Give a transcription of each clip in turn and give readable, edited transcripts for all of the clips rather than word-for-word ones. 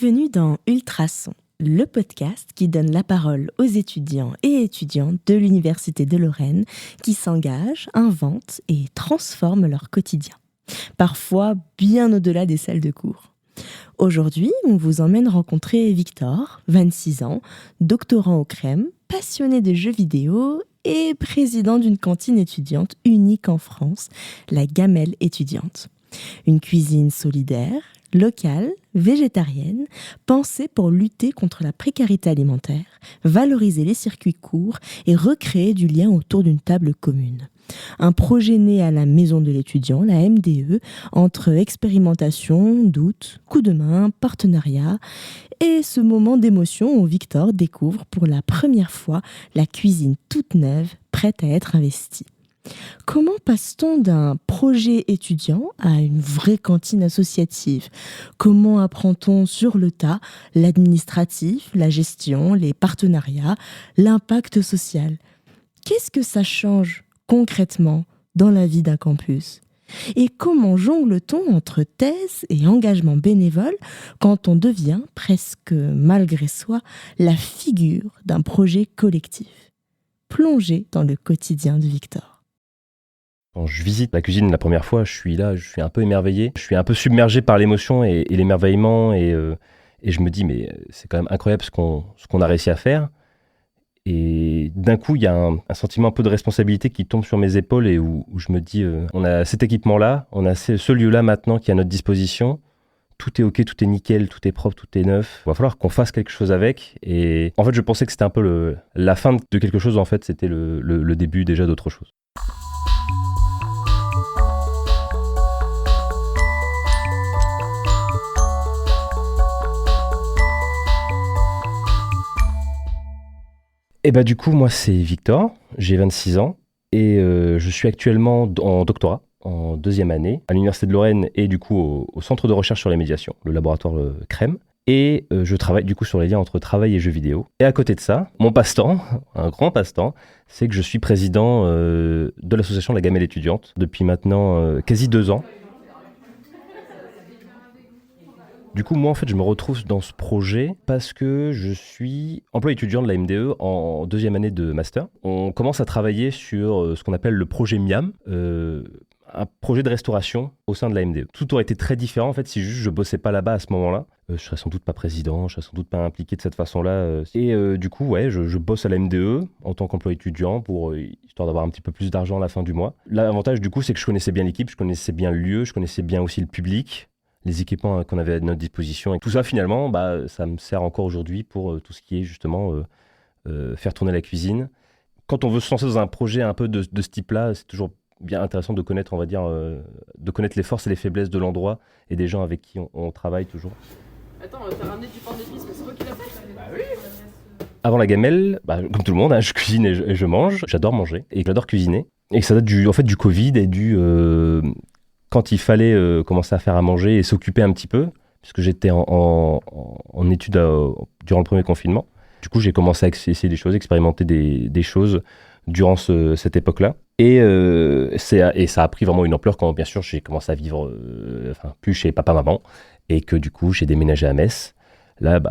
Bienvenue dans Ultrason, le podcast qui donne la parole aux étudiants et étudiantes de l'Université de Lorraine qui s'engagent, inventent et transforment leur quotidien, parfois bien au-delà des salles de cours. Aujourd'hui, on vous emmène rencontrer Victor, 26 ans, doctorant au CREM, passionné de jeux vidéo et président d'une cantine étudiante unique en France, la Gamelle étudiante. Une cuisine solidaire, locale, végétarienne, pensée pour lutter contre la précarité alimentaire, valoriser les circuits courts et recréer du lien autour d'une table commune. Un projet né à la Maison de l'étudiant, la MDE, entre expérimentation, doute, coup de main, partenariat et ce moment d'émotion où Victor découvre pour la première fois la cuisine toute neuve, prête à être investie. Comment passe-t-on d'un projet étudiant à une vraie cantine associative ? Comment apprend-on sur le tas l'administratif, la gestion, les partenariats, l'impact social ? Qu'est-ce que ça change concrètement dans la vie d'un campus ? Et comment jongle-t-on entre thèse et engagement bénévole quand on devient, presque malgré soi, la figure d'un projet collectif ? Plongez dans le quotidien de Victor. Quand je visite la cuisine la première fois, je suis un peu émerveillé. Je suis un peu submergé par l'émotion et l'émerveillement. Et je me dis, mais c'est quand même incroyable ce qu'on a réussi à faire. Et d'un coup, il y a un sentiment un peu de responsabilité qui tombe sur mes épaules et où je me dis, on a cet équipement-là, on a ce lieu-là maintenant qui est à notre disposition. Tout est OK, tout est nickel, tout est propre, tout est neuf. Il va falloir qu'on fasse quelque chose avec. Et en fait, je pensais que c'était un peu la fin de quelque chose. En fait, c'était le début déjà d'autre chose. Et bah du coup, moi c'est Victor, j'ai 26 ans et je suis actuellement en doctorat, en deuxième année, à l'Université de Lorraine et du coup au Centre de recherche sur les médiations, le laboratoire CREM. Et je travaille du coup sur les liens entre travail et jeux vidéo. Et à côté de ça, mon passe-temps, un grand passe-temps, c'est que je suis président de l'association La Gamelle étudiante depuis maintenant quasi 2 ans. Du coup, moi, en fait, je me retrouve dans ce projet parce que je suis employé étudiant de la MDE en deuxième année de master. On commence à travailler sur ce qu'on appelle le projet Miam, un projet de restauration au sein de la MDE. Tout aurait été très différent, en fait, si juste je bossais pas là-bas à ce moment-là. Je serais sans doute pas président, je serais sans doute pas impliqué de cette façon-là. Et du coup, ouais, je bosse à la MDE en tant qu'employé étudiant pour histoire d'avoir un petit peu plus d'argent à la fin du mois. L'avantage, du coup, c'est que je connaissais bien l'équipe, je connaissais bien le lieu, je connaissais bien aussi le public, les équipements qu'on avait à notre disposition. Et tout ça, finalement, ça me sert encore aujourd'hui pour tout ce qui est justement faire tourner la cuisine. Quand on veut se lancer dans un projet un peu de ce type-là, c'est toujours bien intéressant de connaître, on va dire, de connaître les forces et les faiblesses de l'endroit et des gens avec qui on travaille toujours. Attends, t'as ramené du pain d'épices, mais c'est toi qui l'as fait ? Bah oui. Avant la gamelle, comme tout le monde, je cuisine et je mange. J'adore manger et j'adore cuisiner. Et ça date du Covid et quand il fallait commencer à faire à manger et s'occuper un petit peu, puisque j'étais en études durant le premier confinement. Du coup, j'ai commencé à essayer des choses, expérimenter des choses durant cette époque-là. Et ça a pris vraiment une ampleur quand, bien sûr, j'ai commencé à vivre plus chez papa-maman et que, du coup, j'ai déménagé à Metz. Là,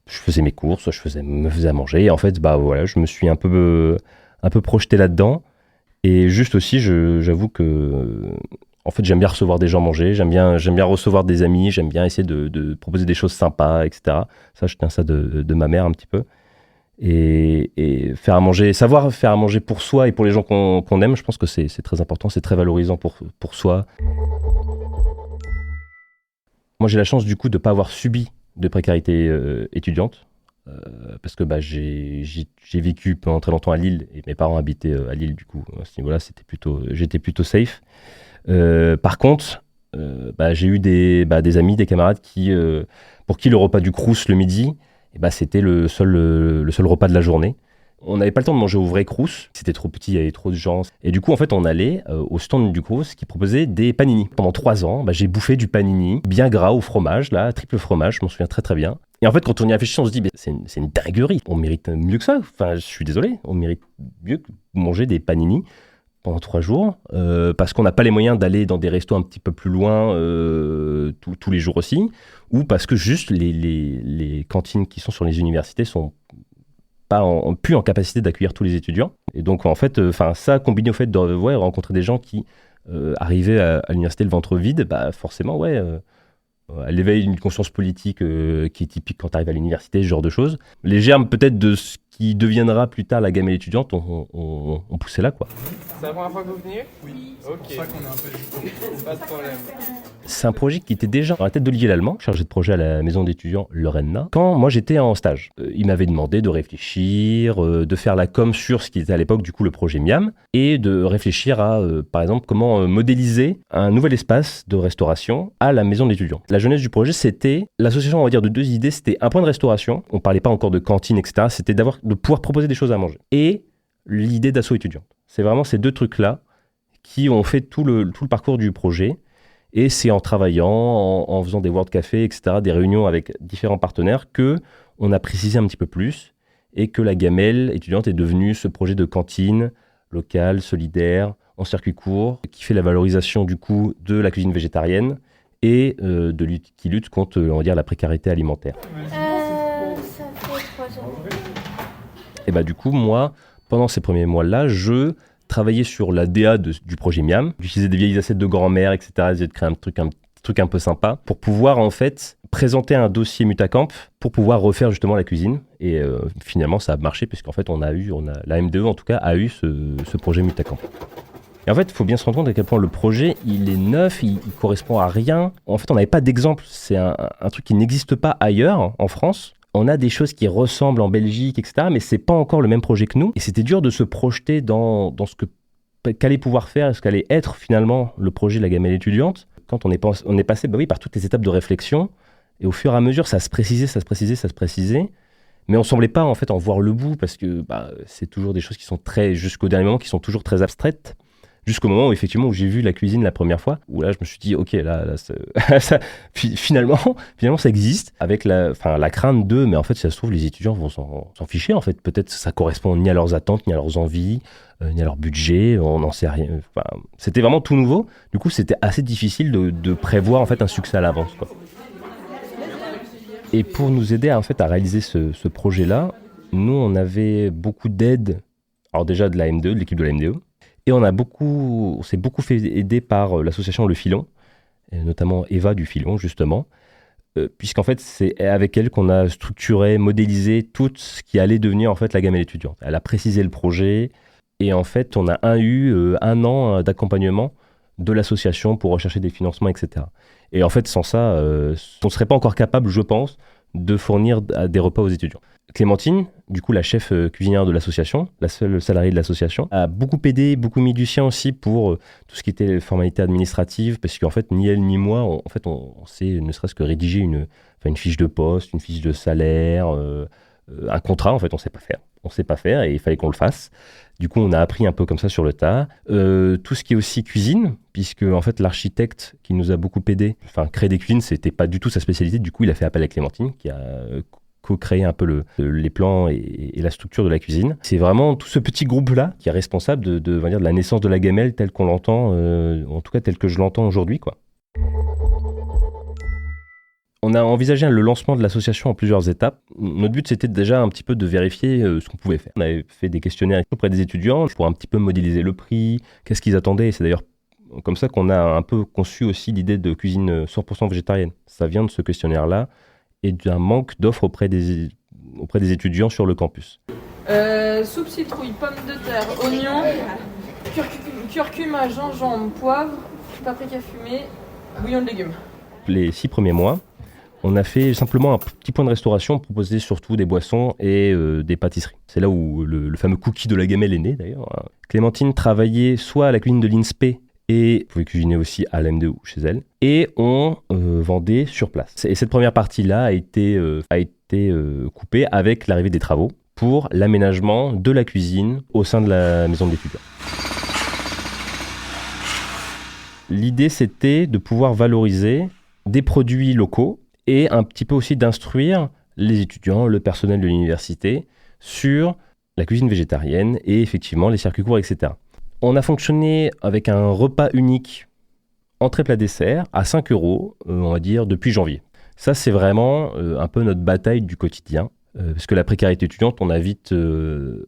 je faisais mes courses, me faisais à manger. Et en fait, voilà, je me suis un peu projeté là-dedans. Et juste aussi, j'avoue que... En fait, j'aime bien recevoir des gens manger, j'aime bien recevoir des amis, j'aime bien essayer de proposer des choses sympas, etc. Ça, je tiens ça de ma mère un petit peu. Et faire à manger, savoir faire à manger pour soi et pour les gens qu'on aime, je pense que c'est très important, c'est très valorisant pour soi. Moi, j'ai la chance du coup de ne pas avoir subi de précarité étudiante, parce que j'ai vécu pendant très longtemps à Lille et mes parents habitaient à Lille, du coup, à ce niveau-là, j'étais plutôt safe. Par contre, j'ai eu des amis, des camarades pour qui le repas du Crous le midi, c'était le seul repas de la journée. On n'avait pas le temps de manger au vrai Crous, c'était trop petit, il y avait trop de gens. Et du coup, en fait, on allait au stand du Crous qui proposait des panini. Pendant 3 ans, j'ai bouffé du panini bien gras au fromage, là, triple fromage, je m'en souviens très très bien. Et en fait, quand on y réfléchit, on se dit, c'est une dinguerie, on mérite mieux que ça. Enfin, je suis désolé, on mérite mieux que manger des panini pendant 3 jours, parce qu'on n'a pas les moyens d'aller dans des restos un petit peu plus loin tous les jours aussi, ou parce que juste les cantines qui sont sur les universités sont pas plus en capacité d'accueillir tous les étudiants. Et donc en fait, ça combiné au fait de rencontrer des gens qui arrivaient à l'université le ventre vide, forcément, elle éveille une conscience politique qui est typique quand tu arrives à l'université, ce genre de choses. Les germes peut-être de ce qui deviendra plus tard la gamelle étudiante ont poussé là, quoi. C'est la première fois que vous venez ? Oui. Ok. C'est pour ça qu'on est un peu juste. Pas de problème. C'est un projet qui était déjà dans la tête d'Olivier Lallemand, chargé de projet à la maison d'étudiants Lorena, quand moi j'étais en stage. Il m'avait demandé de réfléchir, de faire la com sur ce qui était à l'époque du coup le projet Miam, et de réfléchir à, par exemple, comment modéliser un nouvel espace de restauration à la maison d'étudiants. La jeunesse du projet, c'était l'association, on va dire, de 2 idées. C'était un point de restauration, on parlait pas encore de cantine, etc. C'était de pouvoir proposer des choses à manger. Et l'idée d'asso étudiante. C'est vraiment ces 2 trucs-là qui ont fait tout le parcours du projet. Et c'est en travaillant, en faisant des World Café, etc., des réunions avec différents partenaires, qu'on a précisé un petit peu plus et que la gamelle étudiante est devenue ce projet de cantine locale, solidaire, en circuit court, qui fait la valorisation du coup de la cuisine végétarienne et qui lutte contre, on va dire, la précarité alimentaire. Ça fait 3 ans. Et du coup, moi, pendant ces premiers mois-là, je travailler sur la DA du projet Miam, utiliser des vieilles assiettes de grand-mère, etc., essayer de créer un petit truc un peu sympa, pour pouvoir en fait présenter un dossier Mutacamp, pour pouvoir refaire justement la cuisine. Et finalement, ça a marché, puisqu'en fait, la MDE en tout cas, a eu ce projet Mutacamp. Et en fait, il faut bien se rendre compte à quel point le projet, il est neuf, il correspond à rien. En fait, on n'avait pas d'exemple. C'est un truc qui n'existe pas ailleurs, en France. On a des choses qui ressemblent en Belgique, etc., mais c'est pas encore le même projet que nous. Et c'était dur de se projeter dans ce qu'allait pouvoir faire, ce qu'allait être finalement le projet de la gamelle étudiante. Quand on est passé par toutes les étapes de réflexion, et au fur et à mesure, ça se précisait, mais on semblait pas en fait en voir le bout, parce que c'est toujours des choses qui sont jusqu'au dernier moment, qui sont toujours très abstraites. Jusqu'au moment où j'ai vu la cuisine la première fois, où là je me suis dit ok, là finalement ça existe, avec la crainte mais en fait si ça se trouve les étudiants vont s'en ficher, en fait peut-être ça correspond ni à leurs attentes, ni à leurs envies, ni à leur budget, on n'en sait rien. C'était vraiment tout nouveau, du coup c'était assez difficile de prévoir en fait un succès à l'avance, quoi. Et pour nous aider à réaliser ce projet-là, nous on avait beaucoup d'aide, alors déjà de la MDE, de l'équipe de la MDE. Et on s'est beaucoup fait aider par l'association Le Filon, et notamment Eva du Filon, justement, puisqu'en fait, c'est avec elle qu'on a structuré, modélisé tout ce qui allait devenir en fait la gamelle étudiante. Elle a précisé le projet, et en fait, on a eu 1 an d'accompagnement de l'association pour rechercher des financements, etc. Et en fait, sans ça, on ne serait pas encore capable, je pense, de fournir des repas aux étudiants. Clémentine, du coup la chef cuisinière de l'association, la seule salariée de l'association, a beaucoup aidé, beaucoup mis du sien aussi pour tout ce qui était les formalités administratives, parce qu'en fait, ni elle ni moi, on sait ne serait-ce que rédiger une fiche de poste, une fiche de salaire, un contrat, en fait, on sait pas faire. On sait pas faire et il fallait qu'on le fasse. Du coup, on a appris un peu comme ça sur le tas. Tout ce qui est aussi cuisine, puisque en fait, l'architecte qui nous a beaucoup aidé, créer des cuisines, c'était pas du tout sa spécialité. Du coup, il a fait appel à Clémentine, qui a co-créé un peu les plans et la structure de la cuisine. C'est vraiment tout ce petit groupe-là qui est responsable de la naissance de la gamelle telle qu'on l'entend, en tout cas telle que je l'entends aujourd'hui, quoi. On a envisagé le lancement de l'association en plusieurs étapes. Notre but, c'était déjà un petit peu de vérifier ce qu'on pouvait faire. On avait fait des questionnaires auprès des étudiants pour un petit peu modéliser le prix, qu'est-ce qu'ils attendaient. Et c'est d'ailleurs comme ça qu'on a un peu conçu aussi l'idée de cuisine 100% végétarienne. Ça vient de ce questionnaire-là et d'un manque d'offres auprès des étudiants sur le campus. Soupe citrouille, pommes de terre, oignons, curcuma, gingembre, poivre, paprika fumée, bouillon de légumes. Les 6 premiers mois, on a fait simplement un petit point de restauration, on proposait surtout des boissons et des pâtisseries. C'est là où le fameux cookie de la gamelle est né d'ailleurs. Clémentine travaillait soit à la cuisine de l'INSPE et pouvait cuisiner aussi à l'MDE ou chez elle. Et on vendait sur place. Et cette première partie-là a été coupée avec l'arrivée des travaux pour l'aménagement de la cuisine au sein de la maison de l'étudiant. L'idée, c'était de pouvoir valoriser des produits locaux et un petit peu aussi d'instruire les étudiants, le personnel de l'université sur la cuisine végétarienne et effectivement les circuits courts, etc. On a fonctionné avec un repas unique, entrée plat dessert, à 5 €, on va dire, depuis janvier. Ça, c'est vraiment un peu notre bataille du quotidien. Parce que la précarité étudiante, on a vite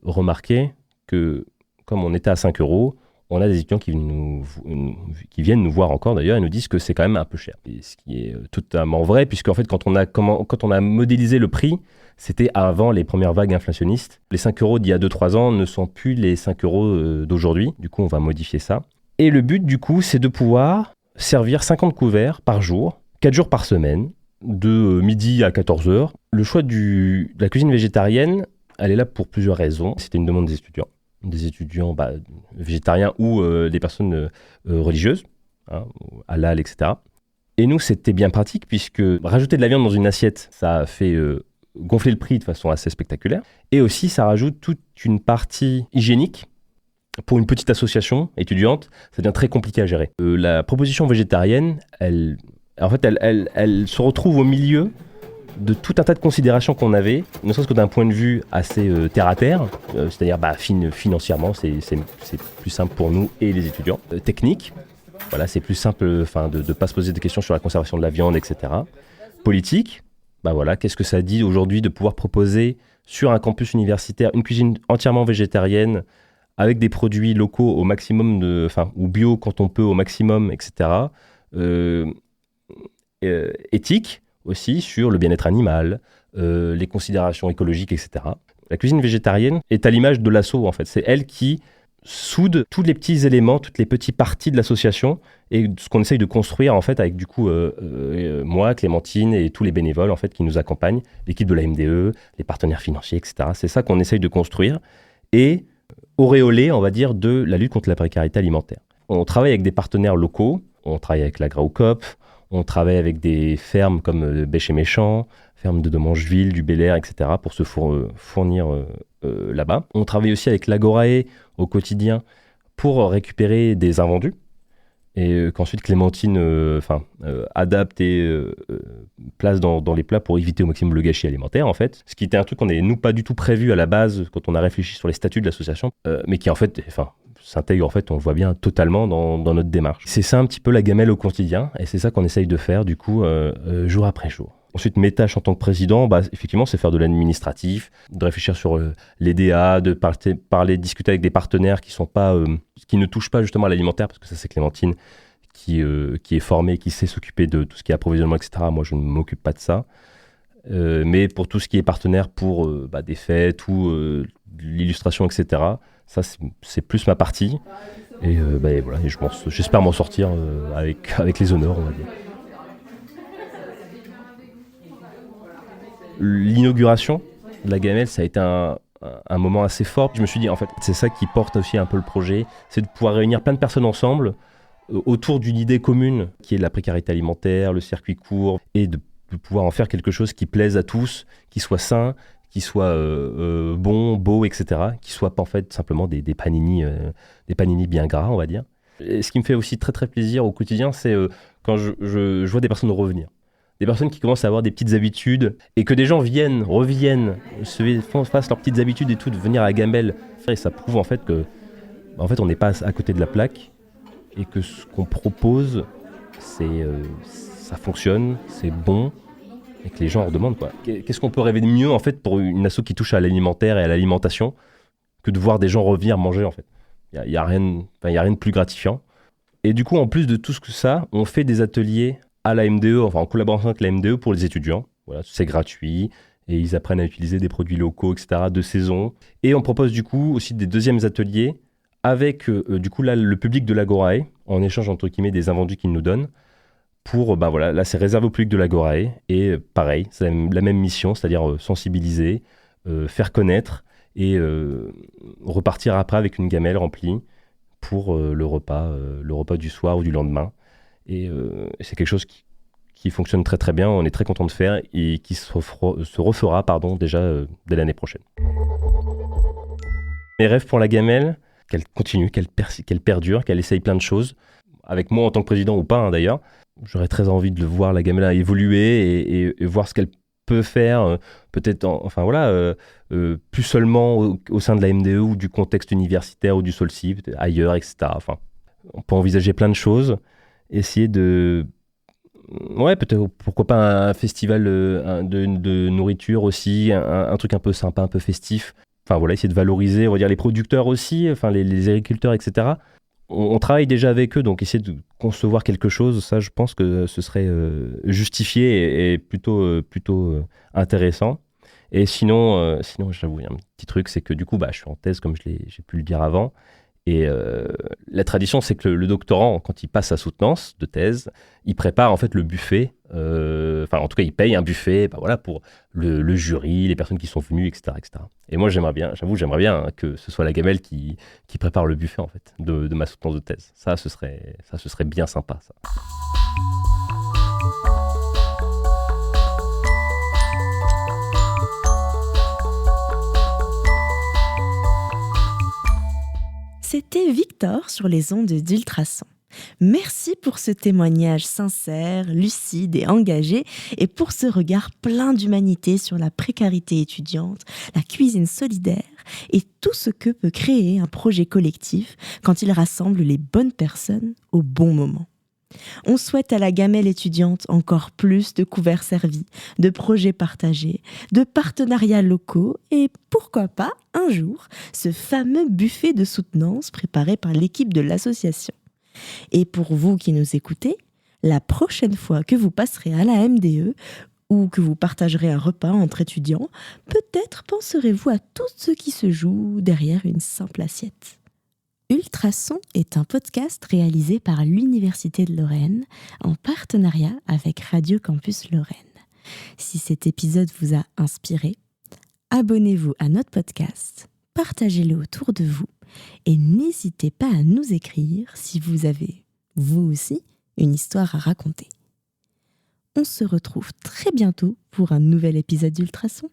remarqué que, comme on était à 5 €, on a des étudiants qui viennent nous voir encore d'ailleurs et nous disent que c'est quand même un peu cher. Et ce qui est totalement vrai, puisqu'en fait, quand on a modélisé le prix, c'était avant les premières vagues inflationnistes. Les 5 € d'il y a 2-3 ans ne sont plus les 5 € d'aujourd'hui. Du coup, on va modifier ça. Et le but, du coup, c'est de pouvoir servir 50 couverts par jour, 4 jours par semaine, de midi à 14 h. Le choix de la cuisine végétarienne, elle est là pour plusieurs raisons. C'était une demande des étudiants végétariens ou des personnes religieuses, halal, etc. Et nous, c'était bien pratique puisque rajouter de la viande dans une assiette, ça fait gonfler le prix de façon assez spectaculaire. Et aussi, ça rajoute toute une partie hygiénique. Pour une petite association étudiante, ça devient très compliqué à gérer. La proposition végétarienne, elle se retrouve au milieu de tout un tas de considérations qu'on avait, ne serait-ce que d'un point de vue assez terre-à-terre, c'est-à-dire financièrement, c'est plus simple pour nous et les étudiants. Technique, voilà, c'est plus simple de ne pas se poser des questions sur la conservation de la viande, etc. Politique, qu'est-ce que ça dit aujourd'hui de pouvoir proposer sur un campus universitaire une cuisine entièrement végétarienne, avec des produits locaux au maximum, ou bio quand on peut au maximum, etc. Éthique aussi sur le bien-être animal, les considérations écologiques, etc. La cuisine végétarienne est à l'image de l'asso, en fait. C'est elle qui soude tous les petits éléments, toutes les petites parties de l'association et ce qu'on essaye de construire, en fait, avec du coup moi, Clémentine et tous les bénévoles, en fait, qui nous accompagnent, l'équipe de la MDE, les partenaires financiers, etc. C'est ça qu'on essaye de construire et auréolé, on va dire, de la lutte contre la précarité alimentaire. On travaille avec des partenaires locaux, on travaille avec l'Agraocop, on travaille avec des fermes comme Bêche-et-Méchant, ferme de Domangeville, du Bel Air, etc. pour se fournir là-bas. On travaille aussi avec l'Agorae au quotidien pour récupérer des invendus et qu'ensuite Clémentine adapte et place dans les plats pour éviter au maximum le gâchis alimentaire, en fait. Ce qui était un truc qu'on n'avait, nous, pas du tout prévu à la base quand on a réfléchi sur les statuts de l'association, mais qui, en fait, s'intègre, en fait, on le voit bien, totalement dans notre démarche. C'est ça un petit peu la gamelle au quotidien, et c'est ça qu'on essaye de faire, du coup, jour après jour. Ensuite, mes tâches en tant que président, effectivement, c'est faire de l'administratif, de réfléchir sur les DA, de discuter avec des partenaires qui ne touchent pas justement à l'alimentaire, parce que ça, c'est Clémentine qui est formée, qui sait s'occuper de tout ce qui est approvisionnement, etc. Moi, je ne m'occupe pas de ça. Mais pour tout ce qui est partenaire pour des fêtes ou l'illustration, etc., ça, c'est plus ma partie. Et voilà, et j'espère m'en sortir avec les honneurs, on va dire. L'inauguration de la gamelle, ça a été un moment assez fort. Je me suis dit, en fait, c'est ça qui porte aussi un peu le projet, c'est de pouvoir réunir plein de personnes ensemble autour d'une idée commune qui est la précarité alimentaire, le circuit court, et de pouvoir en faire quelque chose qui plaise à tous, qui soit sain, qui soit bon, beau, etc. Qui soit pas en fait simplement des panini bien gras, on va dire. Et ce qui me fait aussi très très plaisir au quotidien, c'est quand je vois des personnes revenir. Des personnes qui commencent à avoir des petites habitudes et que des gens reviennent, fassent leurs petites habitudes et tout, de venir à la gamelle. Et ça prouve en fait que on n'est pas à côté de la plaque et que ce qu'on propose, ça fonctionne, c'est bon et que les gens en redemandent, quoi. Qu'est-ce qu'on peut rêver de mieux en fait pour une asso qui touche à l'alimentaire et à l'alimentation que de voir des gens revenir manger, en fait. Il y a rien de plus gratifiant. Et du coup, en plus de tout ça, on fait des ateliers à la MDE, en collaboration avec la MDE pour les étudiants. Voilà, c'est gratuit et ils apprennent à utiliser des produits locaux, etc., de saison. Et on propose du coup aussi des deuxièmes ateliers avec du coup là le public de l'Agorae, en échange entre guillemets des invendus qu'ils nous donnent. Pour là c'est réservé au public de l'Agorae et pareil, c'est la même mission, c'est-à-dire sensibiliser, faire connaître et repartir après avec une gamelle remplie pour le repas du soir ou du lendemain. Et c'est quelque chose qui fonctionne très très bien, on est très content de faire et qui se refera déjà dès l'année prochaine. Mes rêves pour la gamelle, qu'elle continue, qu'elle perdure, qu'elle essaye plein de choses, avec moi en tant que président ou pas d'ailleurs. J'aurais très envie de voir la gamelle évoluer et voir ce qu'elle peut faire, peut-être, plus seulement au sein de la MDE ou du contexte universitaire ou du SOLCI, ailleurs, etc. Enfin, on peut envisager plein de choses, essayer de... Ouais, peut-être, pourquoi pas un festival de nourriture aussi, un truc un peu sympa, un peu festif. Enfin voilà, essayer de valoriser, on va dire, les producteurs aussi, enfin les agriculteurs, etc. On travaille déjà avec eux, donc essayer de concevoir quelque chose, ça je pense que ce serait justifié et plutôt intéressant. Et sinon, j'avoue, il y a un petit truc, c'est que du coup, je suis en thèse, comme j'ai pu le dire avant. Et la tradition, c'est que le doctorant, quand il passe sa soutenance de thèse, il prépare en fait le buffet. En tout cas, il paye un buffet pour le jury, les personnes qui sont venues, etc. etc. Et moi, j'aimerais bien que ce soit la gamelle qui prépare le buffet en fait, de ma soutenance de thèse. Ça, ce serait bien sympa, ça. C'était Victor sur les ondes d'Ultrason. Merci pour ce témoignage sincère, lucide et engagé, et pour ce regard plein d'humanité sur la précarité étudiante, la cuisine solidaire et tout ce que peut créer un projet collectif quand il rassemble les bonnes personnes au bon moment. On souhaite à la gamelle étudiante encore plus de couverts servis, de projets partagés, de partenariats locaux et pourquoi pas, un jour, ce fameux buffet de soutenance préparé par l'équipe de l'association. Et pour vous qui nous écoutez, la prochaine fois que vous passerez à la MDE ou que vous partagerez un repas entre étudiants, peut-être penserez-vous à tout ce qui se joue derrière une simple assiette. Ultrason est un podcast réalisé par l'Université de Lorraine en partenariat avec Radio Campus Lorraine. Si cet épisode vous a inspiré, abonnez-vous à notre podcast, partagez-le autour de vous et n'hésitez pas à nous écrire si vous avez, vous aussi, une histoire à raconter. On se retrouve très bientôt pour un nouvel épisode d'Ultrason.